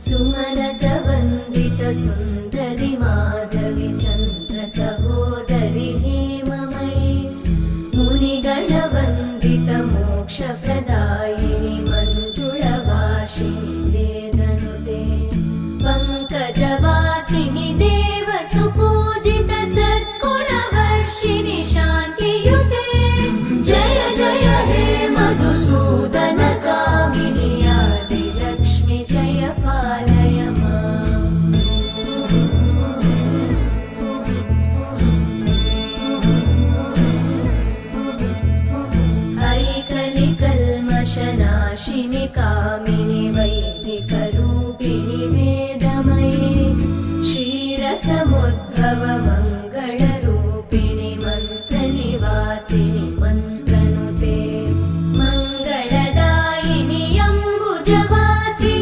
सुमनसवन्दित सुन्दरि माधवि चन्द्र सहोदरि हेममयि मुनिगणवन्दित मोक्षप्रदायिनि मञ्जुळभाषिणि वेदनुते पङ्कजवासिनि देवसुपूजित सद्गुणवर्षिणि शान्तियुते जय जय हे मधुसूदन कामिनि आदिलक्ष्मि जय पालय माम्। ऐकलिकल्मषनाशिनि कामिनि वै